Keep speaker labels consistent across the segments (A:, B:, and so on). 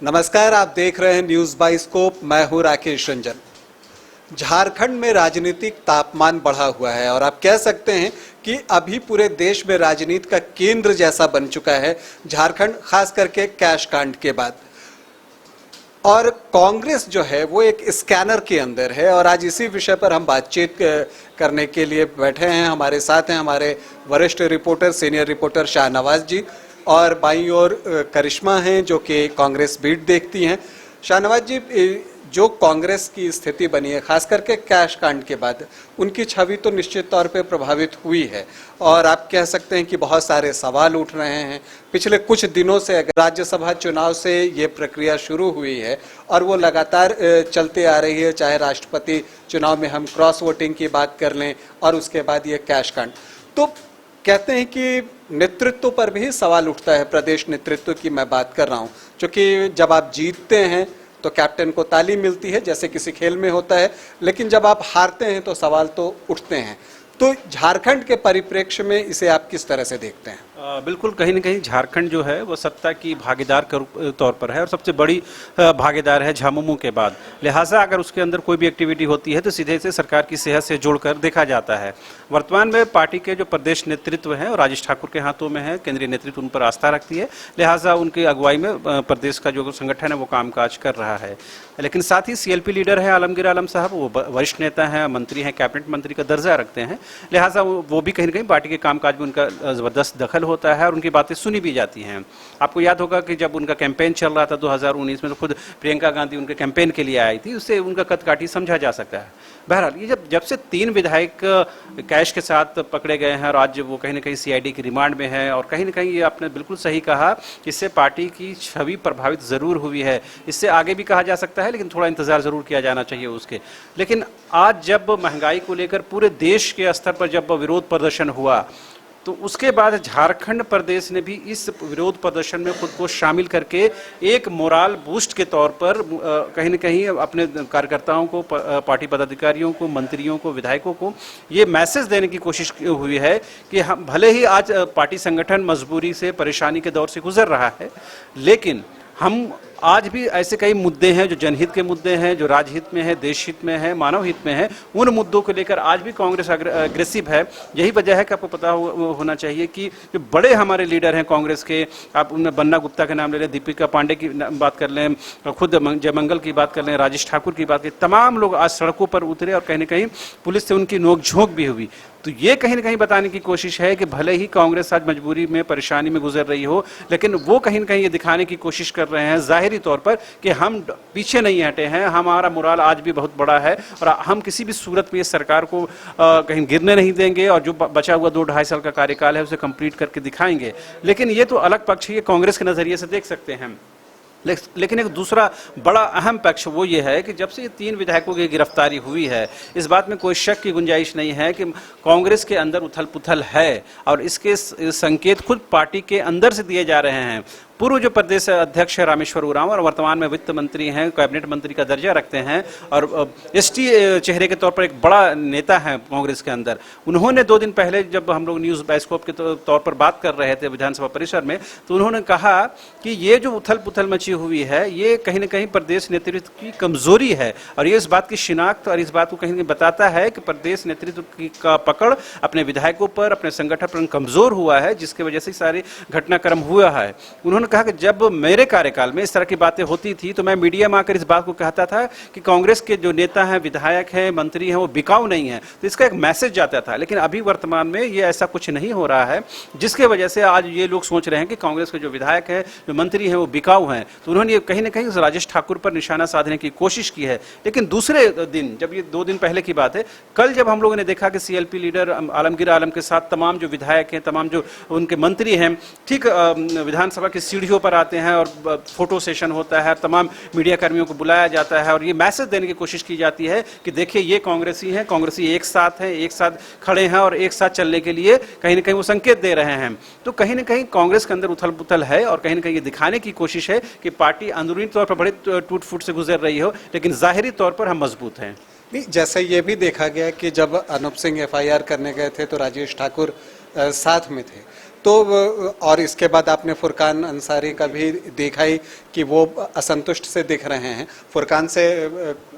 A: नमस्कार, आप देख रहे हैं न्यूज बाय स्कोप। मैं हूं राकेश रंजन। झारखंड में राजनीतिक तापमान बढ़ा हुआ है और आप कह सकते हैं कि अभी पूरे देश में राजनीति का केंद्र जैसा बन चुका है झारखंड, खास करके कैश कांड के बाद। और कांग्रेस जो है वो एक स्कैनर के अंदर है और आज इसी विषय पर हम बातचीत करने के लिए बैठे हैं। हमारे साथ हैं हमारे वरिष्ठ रिपोर्टर, सीनियर रिपोर्टर शाहनवाज जी, और बाईं ओर करिश्मा हैं जो कि कांग्रेस बीट देखती हैं। शाहनवाज जी, जो कांग्रेस की स्थिति बनी है खास करके कैश कांड के बाद, उनकी छवि तो निश्चित तौर पे प्रभावित हुई है और आप कह सकते हैं कि बहुत सारे सवाल उठ रहे हैं। पिछले कुछ दिनों से राज्यसभा चुनाव से ये प्रक्रिया शुरू हुई है और वो लगातार चलते आ रही है, चाहे राष्ट्रपति चुनाव में हम क्रॉस वोटिंग की बात कर लें और उसके बाद ये कैश कांड। तो कहते हैं कि नेतृत्व पर भी सवाल उठता है, प्रदेश नेतृत्व की मैं बात कर रहा हूँ, क्योंकि जब आप जीतते हैं तो कैप्टन को ताली मिलती है जैसे किसी खेल में होता है, लेकिन जब आप हारते हैं तो सवाल तो उठते हैं। तो झारखंड के परिप्रेक्ष्य में इसे आप किस तरह से देखते हैं?
B: बिल्कुल, कहीं न कहीं झारखंड जो है वो सत्ता की भागीदार के तौर पर है और सबसे बड़ी भागीदार है झामुमो के बाद। लिहाजा अगर उसके अंदर कोई भी एक्टिविटी होती है तो सीधे से सरकार की सेहत से जोड़कर देखा जाता है। वर्तमान में पार्टी के जो प्रदेश नेतृत्व है और राजेश ठाकुर के हाथों में है, केंद्रीय नेतृत्व उन पर आस्था रखती है, लिहाजा उनकी अगुवाई में प्रदेश का जो संगठन है वो कामकाज कर रहा है। लेकिन साथ ही सीएलपी लीडर है आलमगीर आलम साहब, वो वरिष्ठ नेता हैं, मंत्री हैं, कैबिनेट मंत्री का दर्जा रखते हैं, लिहाजा वो भी कहीं न कहीं पार्टी के कामकाज में उनका जबरदस्त दखल होता है और उनकी बातें सुनी भी जाती हैं। आपको याद होगा कि जब उनका कैंपेन चल रहा था 2019 में, तो खुद प्रियंका गांधी उनके कैंपेन के लिए आई थी, उससे उनका कदकाठी समझा जा सकता है। बहरहाल ये जब से 3 विधायक कैश के साथ पकड़े गए हैं और आज वो कहीं ना कहीं सीआईडी की रिमांड में है, और कहीं ना कहीं ये आपने बिल्कुल सही कहा, इससे पार्टी की छवि प्रभावित जरूर हुई है। इससे आगे भी कहा जा सकता है, लेकिन थोड़ा इंतजार जरूर किया जाना चाहिए उसके। लेकिन आज जब महंगाई को लेकर पूरे देश के स्तर पर जब विरोध प्रदर्शन हुआ, तो उसके बाद झारखंड प्रदेश ने भी इस विरोध प्रदर्शन में खुद को शामिल करके एक मोराल बूस्ट के तौर पर कहीं न कहीं अपने कार्यकर्ताओं को, पार्टी पदाधिकारियों को, मंत्रियों को, विधायकों को ये मैसेज देने की कोशिश हुई है कि हम भले ही आज पार्टी संगठन मजबूरी से, परेशानी के दौर से गुजर रहा है, लेकिन हम आज भी ऐसे कई मुद्दे हैं जो जनहित के मुद्दे हैं, जो राजहित में है, देश हित में है, मानव हित में है, उन मुद्दों को लेकर आज भी कांग्रेस अग्रेसिव है। यही वजह है कि आपको पता होना चाहिए कि जो बड़े हमारे लीडर हैं कांग्रेस के, आप उनमें बन्ना गुप्ता के नाम ले लें, दीपिका पांडे की बात कर लें, खुद जयमंगल की बात कर लें, राजेश ठाकुर की बात करें, तमाम लोग आज सड़कों पर उतरे और कहीं न कहीं पुलिस से उनकी नोकझोंक भी हुई। तो ये कहीं न कहीं बताने की कोशिश है कि भले ही कांग्रेस आज मजबूरी में, परेशानी में गुजर रही हो, लेकिन वो कहीं न कहीं ये दिखाने की कोशिश कर रहे हैं जाहिरी तौर पर कि हम पीछे नहीं हटे हैं, हमारा मोराल आज भी बहुत बड़ा है और हम किसी भी सूरत में इस सरकार को कहीं गिरने नहीं देंगे और जो बचा हुआ 2-2.5 साल का कार्यकाल है उसे कंप्लीट करके दिखाएंगे। लेकिन ये तो अलग पक्ष है, ये कांग्रेस के नजरिए से देख सकते हैं। लेकिन एक दूसरा बड़ा अहम पक्ष वो ये है कि जब से ये 3 विधायकों की गिरफ्तारी हुई है, इस बात में कोई शक की गुंजाइश नहीं है कि कांग्रेस के अंदर उथल पुथल है और इसके संकेत खुद पार्टी के अंदर से दिए जा रहे हैं। पूर्व जो प्रदेश अध्यक्ष है रामेश्वर उरांव और वर्तमान में वित्त मंत्री हैं, कैबिनेट मंत्री का दर्जा रखते हैं और एसटी चेहरे के तौर पर एक बड़ा नेता है कांग्रेस के अंदर, उन्होंने 2 दिन पहले जब हम लोग न्यूज़ बाइस्कोप के तौर पर बात कर रहे थे विधानसभा परिसर में, तो उन्होंने कहा कि ये जो उथल पुथल मची हुई है ये कहीं न कहीं प्रदेश नेतृत्व की कमजोरी है और ये इस बात की शिनाख्त और इस बात को कहीं बताता है कि प्रदेश नेतृत्व का पकड़ अपने विधायकों पर, अपने संगठन पर कमजोर हुआ है, जिसकी वजह से सारे घटनाक्रम हुआ है। उन्होंने कहा कि जब मेरे कार्यकाल में इस तरह की बातें होती थी तो मैं मीडिया में आकर इस बात को कहता था कि कांग्रेस के जो नेता हैं, विधायक हैं, मंत्री हैं, वो बिकाऊ नहीं है, तो इसका एक मैसेज जाता था। लेकिन अभी वर्तमान में ये ऐसा कुछ नहीं हो रहा है, जिसके वजह से आज ये लोग सोच रहे हैं कि कांग्रेस के जो विधायक हैं, जो मंत्री हैं, वो बिकाऊ हैं। तो उन्होंने कहीं ना कहीं उस राजेश ठाकुर पर निशाना साधने की कोशिश की है। लेकिन दूसरे दिन, जब ये 2 दिन पहले की बात है, कल जब हम लोगों ने देखा कि सीएलपी लीडर आलमगीर आलम के साथ तमाम जो विधायक हैं, तमाम जो उनके मंत्री हैं, ठीक विधानसभा की सीढ़ियों पर आते हैं और फोटो सेशन होता है, तमाम मीडिया कर्मियों को बुलाया जाता है और ये मैसेज देने की कोशिश की जाती है कि देखिए ये कांग्रेसी हैं, कांग्रेसी एक साथ हैं, एक साथ खड़े हैं और एक साथ चलने के लिए कहीं ना कहीं वो संकेत दे रहे हैं। तो कहीं ना कहीं कांग्रेस के अंदर उथल पुथल है और कहीं ना कहीं ये दिखाने की कोशिश है कि पार्टी अंदरूनी तौर पर बड़े टूट फूट से गुजर रही हो, लेकिन जाहिरी तौर पर हम मजबूत हैं।
A: नहीं, जैसे ये भी देखा गया कि जब अनूप सिंह एफआईआर करने गए थे तो राजेश ठाकुर साथ में थे, तो और इसके बाद आपने फुरकान अंसारी का भी देखा ही कि वो असंतुष्ट से दिख रहे हैं। फुरकान से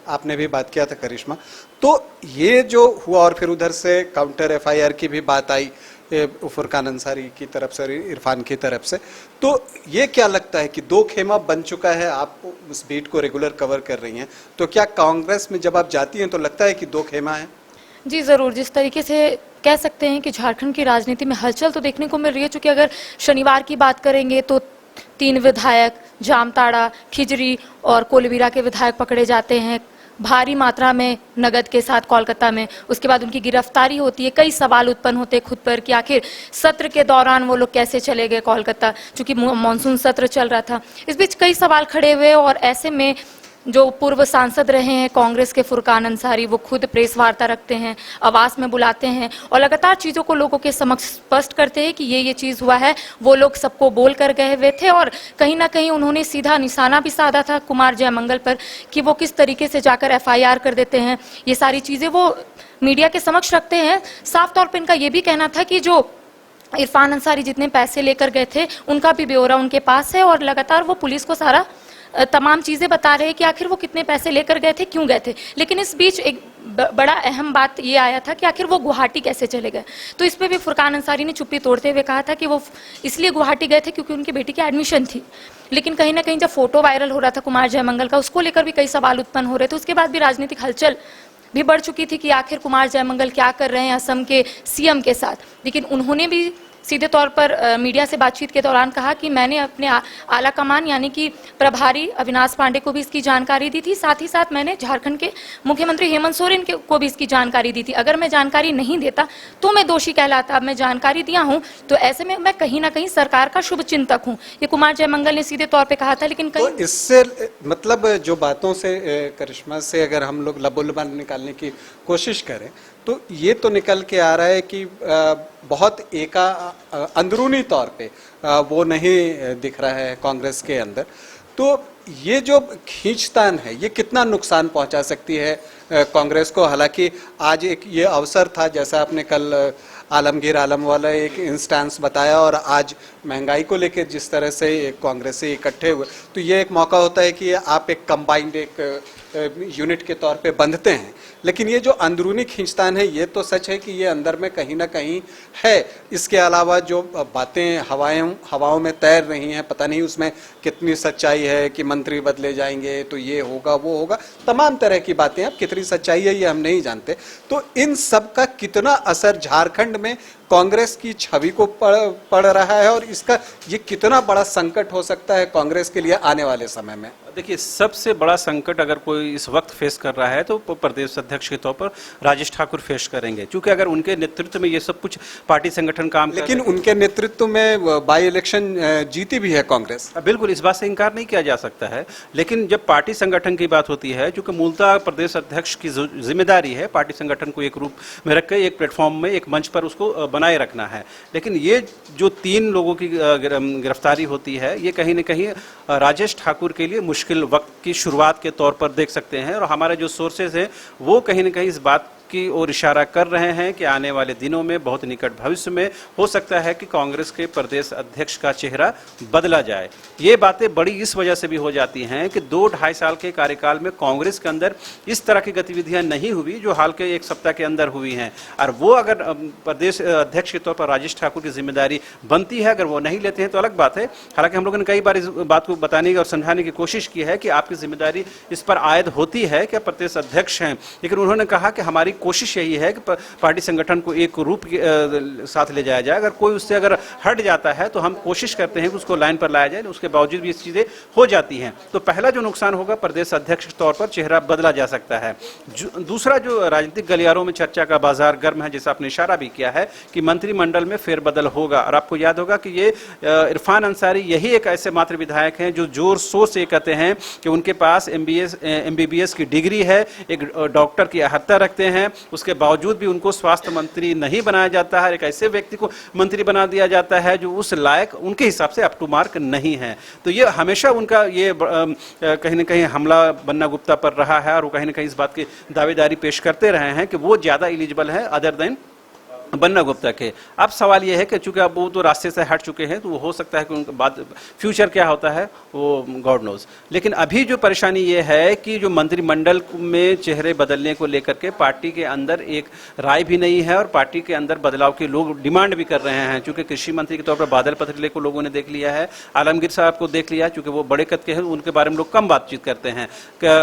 A: आपने भी बात किया था करिश्मा, तो ये जो हुआ और फिर उधर से काउंटर एफआईआर की भी बात आई फुरकान अंसारी की तरफ से, इरफान की तरफ से, तो ये क्या लगता है कि दो खेमा बन चुका है? आप उस बीट को रेगुलर कवर कर रही हैं, तो क्या कांग्रेस में जब आप जाती हैं तो लगता है कि दो खेमा है?
C: जी ज़रूर, जिस तरीके से कह सकते हैं कि झारखंड की राजनीति में हलचल तो देखने को मिल रही है, चूँकि अगर शनिवार की बात करेंगे तो 3 विधायक जामताड़ा, खिजरी और कोलवीरा के विधायक पकड़े जाते हैं भारी मात्रा में नगद के साथ कोलकाता में। उसके बाद उनकी गिरफ्तारी होती है। कई सवाल उत्पन्न होते हैं खुद पर कि आखिर सत्र के दौरान वो लोग कैसे चले गए कोलकाता, चूँकि मानसून सत्र चल रहा था। इस बीच कई सवाल खड़े हुए और ऐसे में जो पूर्व सांसद रहे हैं कांग्रेस के फुरकान अंसारी, वो खुद प्रेस वार्ता रखते हैं, आवास में बुलाते हैं और लगातार चीज़ों को लोगों के समक्ष स्पष्ट करते हैं कि ये चीज़ हुआ है। वो लोग सबको बोल कर गए हुए थे और कहीं ना कहीं उन्होंने सीधा निशाना भी साधा था कुमार जयमंगल पर कि वो किस तरीके से जाकर एफआईआर कर देते हैं। ये सारी चीज़ें वो मीडिया के समक्ष रखते हैं। साफ तौर पर इनका ये भी कहना था कि जो इरफान अंसारी जितने पैसे लेकर गए थे उनका भी ब्यौरा उनके पास है और लगातार वो पुलिस को सारा तमाम चीज़ें बता रहे हैं कि आखिर वो कितने पैसे लेकर गए थे, क्यों गए थे। लेकिन इस बीच एक बड़ा अहम बात ये आया था कि आखिर वो गुवाहाटी कैसे चले गए। तो इस पे भी फुरकान अंसारी ने चुप्पी तोड़ते हुए कहा था कि वो इसलिए गुवाहाटी गए थे क्योंकि उनकी बेटी की एडमिशन थी। लेकिन कहीं ना कहीं जब फोटो वायरल हो रहा था कुमार जयमंगल का, उसको लेकर भी कई सवाल उत्पन्न हो रहे थे। उसके बाद भी राजनीतिक हलचल भी बढ़ चुकी थी कि आखिर कुमार जयमंगल क्या कर रहे हैं असम के सीएम के साथ। लेकिन उन्होंने भी सीधे तौर पर मीडिया से बातचीत के दौरान कहा कि मैंने अपने आला कमान यानी कि प्रभारी अविनाश पांडे को भी इसकी जानकारी दी थी, साथ ही साथ मैंने झारखंड के मुख्यमंत्री हेमंत सोरेन को भी इसकी जानकारी दी थी। अगर मैं जानकारी नहीं देता तो मैं दोषी कहलाता। अब मैं जानकारी दिया हूं तो ऐसे में मैं कहीं ना कहीं सरकार का शुभ चिंतक हूं, ये कुमार जयमंगल ने सीधे तौर पर कहा था। लेकिन
A: तो इससे मतलब जो बातों से करिश्मा से अगर हम लोग लबोलबान निकालने की कोशिश करें तो ये तो निकल के आ रहा है कि बहुत अंदरूनी तौर पे वो नहीं दिख रहा है कांग्रेस के अंदर। तो ये जो खींचतान है ये कितना नुकसान पहुंचा सकती है कांग्रेस को? हालांकि आज एक ये अवसर था, जैसा आपने कल आलमगीर आलम वाला एक इंस्टेंस बताया और आज महंगाई को लेकर जिस तरह से कांग्रेसी इकट्ठे हुए, तो ये एक मौका होता है कि आप एक कंबाइंड एक यूनिट के तौर पे बंधते हैं। लेकिन ये जो अंदरूनी खींचतान है ये तो सच है कि ये अंदर में कहीं ना कहीं है। इसके अलावा जो बातें हवाओं में तैर रही हैं, पता नहीं उसमें कितनी सच्चाई है कि मंत्री बदले जाएंगे तो ये होगा वो होगा, तमाम तरह की बातें। अब कितनी सच्चाई है ये हम नहीं जानते। तो इन सब का कितना असर झारखंड में कांग्रेस की छवि को पड़ रहा है और इसका ये कितना बड़ा संकट हो सकता है कांग्रेस के लिए आने वाले समय में?
B: देखिए, सबसे बड़ा संकट अगर कोई इस वक्त फेस कर रहा है तो प्रदेश अध्यक्ष के तौर पर राजेश ठाकुर फेस करेंगे, क्योंकि अगर उनके नेतृत्व में ये सब कुछ पार्टी संगठन काम कर
A: लेकिन उनके नेतृत्व में बाई इलेक्शन जीती भी है कांग्रेस।
B: बिल्कुल, इस बात से इनकार नहीं किया जा सकता है। लेकिन जब पार्टी संगठन की बात होती है, क्योंकि मूलतः प्रदेश अध्यक्ष की जिम्मेदारी है पार्टी संगठन को एक रूप में रख के एक प्लेटफॉर्म में एक मंच पर उसको बनाए रखना है। लेकिन ये जो 3 लोगों की गिरफ्तारी होती है ये कहीं न कहीं राजेश ठाकुर के लिए मुश्किल वक्त की शुरुआत के तौर पर देख सकते हैं। और हमारे जो सोर्सेज हैं वो कहीं न कहीं इस बात की ओर इशारा कर रहे हैं कि आने वाले दिनों में, बहुत निकट भविष्य में हो सकता है कि कांग्रेस के प्रदेश अध्यक्ष का चेहरा बदला जाए। ये बातें बड़ी इस वजह से भी हो जाती हैं कि 2-2.5 साल के कार्यकाल में कांग्रेस के अंदर इस तरह की गतिविधियां नहीं हुई जो हाल के 1 सप्ताह के अंदर हुई हैं। और वो अगर प्रदेश अध्यक्ष के तौर पर राजेश ठाकुर की जिम्मेदारी बनती है, अगर वो नहीं लेते हैं तो अलग बात है। हालांकि हम लोगों ने कई बार इस बात को बताने और समझाने की कोशिश की है कि आपकी जिम्मेदारी इस पर आयद होती है कि प्रदेश अध्यक्ष हैं, लेकिन उन्होंने कहा कि हमारी कोशिश यही है कि पार्टी संगठन को एक रूप के साथ ले जाया जाए। अगर कोई उससे अगर हट जाता है तो हम कोशिश करते हैं कि उसको लाइन पर लाया जाए, उसके बावजूद भी ये चीज़ें हो जाती हैं। तो पहला जो नुकसान होगा, प्रदेश अध्यक्ष के तौर पर चेहरा बदला जा सकता है। दूसरा, जो राजनीतिक गलियारों में चर्चा का बाजार गर्म है, जैसा आपने इशारा भी किया है कि मंत्रिमंडल में फेरबदल होगा। और आपको याद होगा कि ये इरफान अंसारी यही एक ऐसे मात्र विधायक हैं जो जोर शोर से कहते हैं कि उनके पास MBBS की डिग्री है, एक डॉक्टर की अहर्ता रखते हैं, उसके बावजूद भी उनको स्वास्थ्य मंत्री नहीं बनाया जाता है। एक ऐसे व्यक्ति को मंत्री बना दिया जाता है जो उस लायक उनके हिसाब से अप टू मार्क नहीं है। तो ये हमेशा उनका ये कहीं ना कहीं हमला बन्ना गुप्ता पर रहा है और वो कहीं ना कहीं इस बात की दावेदारी पेश करते रहे हैं कि वो ज़्यादा एलिजिबल है अदर देन बन्ना गुप्ता के। अब सवाल यह है कि चूंकि अब वो तो रास्ते से हट चुके हैं, तो वो हो सकता है कि उनके बाद फ्यूचर क्या होता है वो गॉड नोज। लेकिन अभी जो परेशानी ये है कि जो मंत्रिमंडल में चेहरे बदलने को लेकर के पार्टी के अंदर एक राय भी नहीं है और पार्टी के अंदर बदलाव के लोग डिमांड भी कर रहे हैं। चूंकि कृषि मंत्री के तौर पर बादल पत्रलेख को लोगों ने देख लिया है, आलमगीर साहब को देख लिया, चूंकि वो बड़े कद के हैं, उनके बारे में लोग कम बातचीत करते हैं।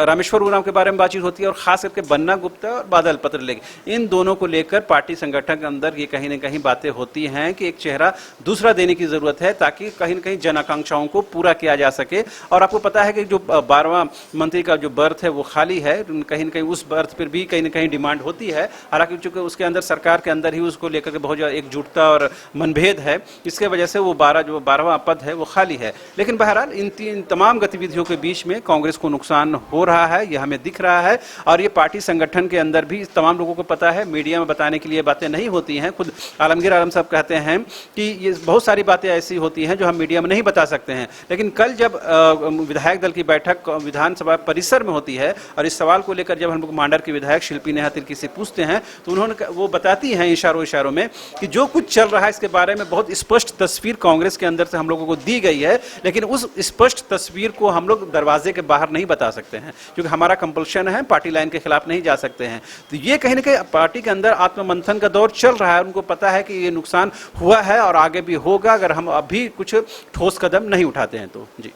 B: रामेश्वर उरांव के बारे में बातचीत होती है और खास करके बन्ना गुप्ता और बादल पत्रलेख, इन दोनों को लेकर पार्टी संगठन के अंदर ये कहीं न कहीं बातें होती हैं कि एक चेहरा दूसरा देने की जरूरत है ताकि कहीं न कहीं जन आकांक्षाओं को पूरा किया जा सके। और आपको पता है कि जो 12वां मंत्री का जो बर्थ है वो खाली है, कहीं न कहीं उस बर्थ पर भी कहीं न कहीं डिमांड होती है। हालांकि चूंकि उसके अंदर सरकार के अंदर ही उसको लेकर के बहुत ज़्यादा एकजुटता और मनभेद है, इसके वजह से वो 12वां पद है वो खाली है। लेकिन बहरहाल इन तमाम गतिविधियों के बीच में कांग्रेस को नुकसान हो रहा है, ये हमें दिख रहा है। और ये पार्टी संगठन के अंदर भी तमाम लोगों को पता है, मीडिया में बताने के लिए बातें नहीं होती हैं। खुद आलमगीर आलम साहब कहते हैं कि ये बहुत सारी बातें ऐसी होती हैं जो हम मीडिया में नहीं बता सकते हैं। लेकिन कल जब विधायक दल की बैठक विधानसभा परिसर में होती है और इस सवाल को लेकर जब हम लोग मांडर की विधायक शिल्पी नेहा तिर्की से पूछते हैं, तो वो बताती हैं इशारों में कि जो कुछ चल रहा है इसके बारे में बहुत स्पष्ट तस्वीर कांग्रेस के अंदर से हम लोगों को दी गई है। लेकिन उस स्पष्ट तस्वीर को हम लोग दरवाजे के बाहर नहीं बता सकते हैं, क्योंकि हमारा कंपल्शन है, पार्टी लाइन के खिलाफ नहीं जा सकते हैं। तो ये कहीं ना कहीं पार्टी के अंदर आत्ममंथन का दौर चल रहा है। उनको पता है कि ये नुकसान हुआ है और आगे भी होगा अगर हम अभी कुछ ठोस कदम नहीं उठाते हैं तो। जी,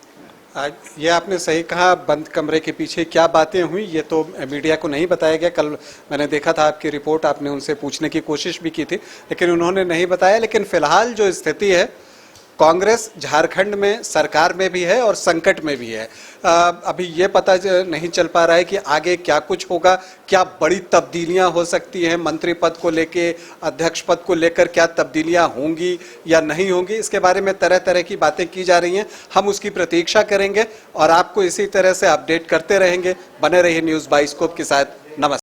A: ये आपने सही कहा, बंद कमरे के पीछे क्या बातें हुई ये तो मीडिया को नहीं बताया गया। कल मैंने देखा था आपकी रिपोर्ट, आपने उनसे पूछने की कोशिश भी की थी लेकिन उन्होंने नहीं बताया। लेकिन फिलहाल जो स्थिति है, कांग्रेस झारखंड में सरकार में भी है और संकट में भी है। अभी ये पता नहीं चल पा रहा है कि आगे क्या कुछ होगा, क्या बड़ी तब्दीलियां हो सकती हैं, मंत्री पद को लेके, अध्यक्ष पद को लेकर क्या तब्दीलियां होंगी या नहीं होंगी, इसके बारे में तरह तरह की बातें की जा रही हैं। हम उसकी प्रतीक्षा करेंगे और आपको इसी तरह से अपडेट करते रहेंगे। बने रहिए न्यूज़ बाइस्कोप के साथ। नमस्कार।